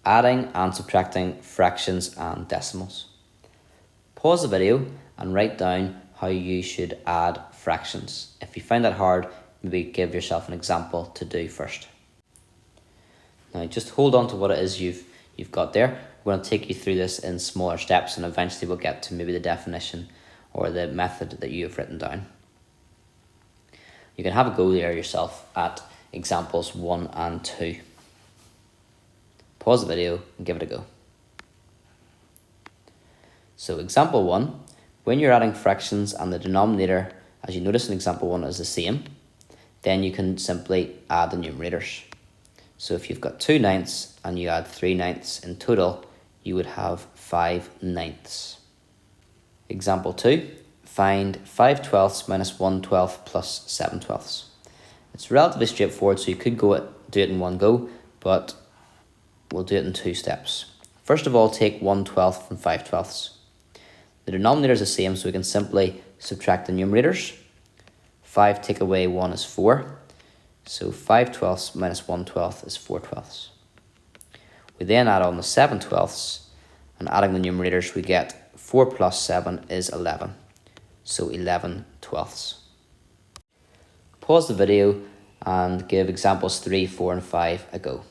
adding and subtracting fractions and decimals. Pause the video and write down how you should add fractions. If you find that hard, maybe give yourself an example to do first. Now just hold on to what it is you've got there. We're going to take you through this in smaller steps, and eventually we'll get to maybe the definition or the method that you have written down. You can have a go there yourself at examples 1 and 2. Pause the video and give it a go. So example 1, when you're adding fractions and the denominator, as you notice in example 1, is the same, then you can simply add the numerators. So if you've got 2/9 and you add 3/9 in total, you would have 5/9. Example 2, find 5/12 minus 1/12 plus 7/12. It's relatively straightforward, so you could do it in one go, but we'll do it in 2 steps. First of all, take 1/12 from 5/12. The denominator is the same, so we can simply subtract the numerators. 5 take away 1 is 4. So 5/12 minus 1/12 is 4/12. We then add on the 7/12, and adding the numerators we get 4 plus 7 is 11. So 11/12. Pause the video and give examples 3, 4 and 5 a go.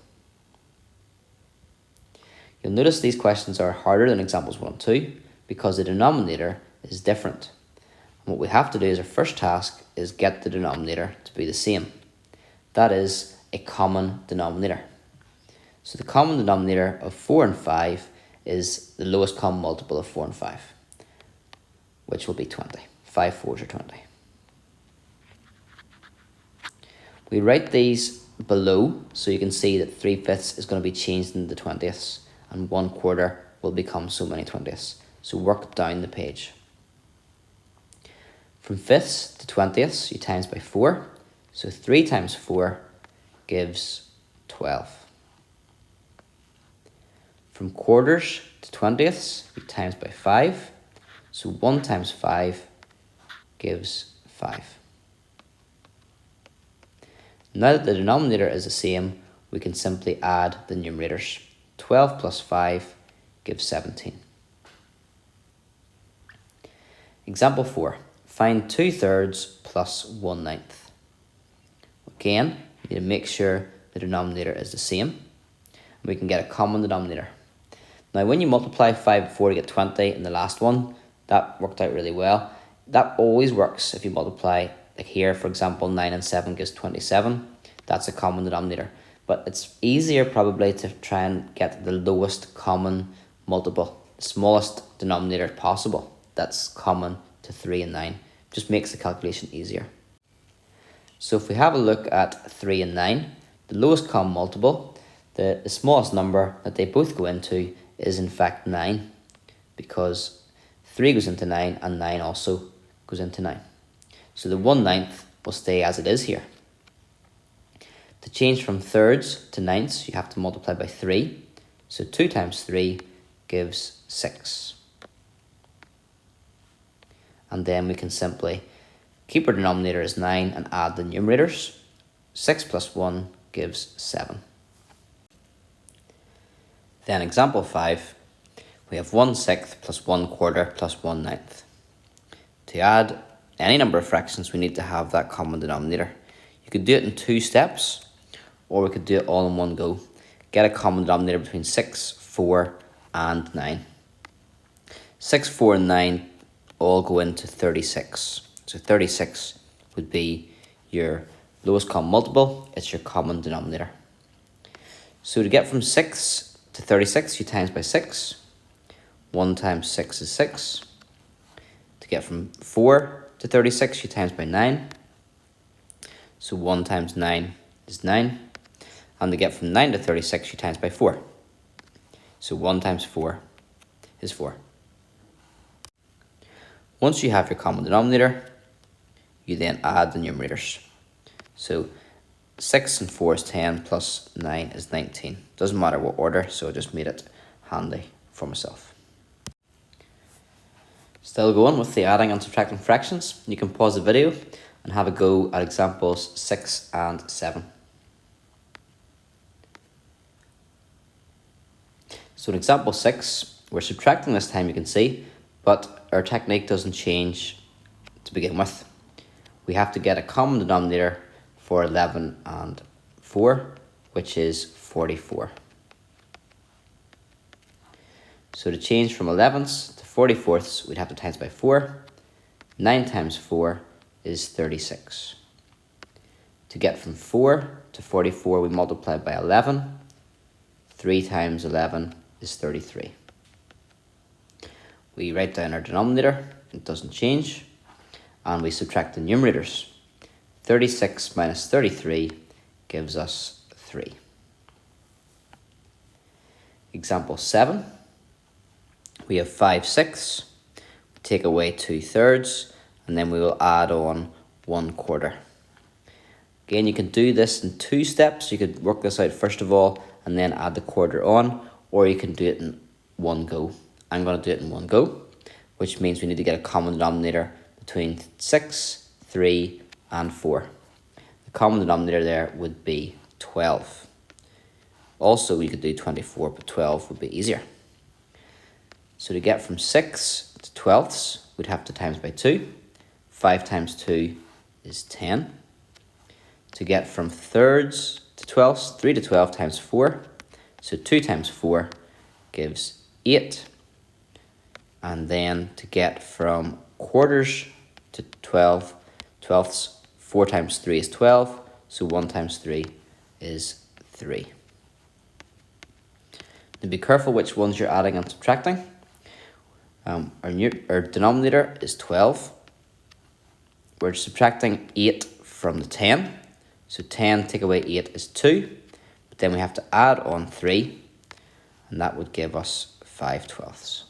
You'll notice these questions are harder than examples 1 and 2 because the denominator is different. And what we have to do as our first task is get the denominator to be the same. That is a common denominator. So the common denominator of 4 and 5 is the lowest common multiple of 4 and 5, which will be 20. 5 4s are 20. We write these below so you can see that 3/5 is going to be changed into 20ths and 1/4 will become so many 20ths. So work down the page. From 5ths to 20ths, you times by 4. So 3 times 4 gives 12. From quarters to 20ths, we times by 5. So 1 times 5 gives 5. Now that the denominator is the same, we can simply add the numerators. 12 plus 5 gives 17. Example 4. Find 2/3 plus 1/9. Again, you need to make sure the denominator is the same. We can get a common denominator. Now when you multiply 5 and 4 to get 20 in the last one, that worked out really well. That always works if you multiply, like here for example 9 and 7 gives 27. That's a common denominator. But it's easier probably to try and get the lowest common multiple, the smallest denominator possible that's common to 3 and 9. Just makes the calculation easier. So if we have a look at 3 and 9, the lowest common multiple, the smallest number that they both go into is in fact 9, because 3 goes into 9 and 9 also goes into 9. So the 1/9 will stay as it is here. To change from thirds to ninths, you have to multiply by 3. So 2 times 3 gives 6. And then we can simply keep our denominator as 9 and add the numerators. 6 plus 1 gives 7. Then example 5, we have 1/6 plus 1/4 plus 1/9. To add any number of fractions, we need to have that common denominator. You could do it in 2 steps, or we could do it all in one go. Get a common denominator between 6, 4 and 9. 6, 4 and 9 all go into 36. So 36 would be your lowest common multiple. It's your common denominator. So to get from 6 to 36, you times by 6. 1 times 6 is 6. To get from 4 to 36, you times by 9. So 1 times 9 is 9. And to get from 9 to 36, you times by 4. So 1 times 4 is 4. Once you have your common denominator, you then add the numerators. So 6 and 4 is 10, plus 9 is 19. Doesn't matter what order, so I just made it handy for myself. Still going with the adding and subtracting fractions. You can pause the video and have a go at examples 6 and 7. So in example 6, we're subtracting this time, you can see, but our technique doesn't change to begin with. We have to get a common denominator for 11 and 4, which is 44. So to change from 11ths to 44ths, we'd have to times by 4. 9 times 4 is 36. To get from 4 to 44, we multiply by 11. 3 times 11 is 33. We write down our denominator, it doesn't change, and we subtract the numerators. 36 minus 33 gives us 3. Example 7, we have 5/6, take away 2/3, and then we will add on 1/4. Again, you can do this in 2 steps. You could work this out first of all, and then add the quarter on, or you can do it in one go. I'm going to do it in one go, which means we need to get a common denominator between 6, 3, and 4. The common denominator there would be 12. Also, you could do 24, but 12 would be easier. So to get from 6 to 12ths, we'd have to times by 2. 5 times 2 is 10. To get from thirds to 12ths, 3 to 12 times 4. So 2 times 4 gives 8. And then to get from quarters to 12ths, 4 times 3 is 12. So 1 times 3 is 3. Now be careful which ones you're adding and subtracting. Our denominator is 12. We're subtracting 8 from the 10. So 10 take away 8 is 2. But then we have to add on 3. And that would give us 5/12.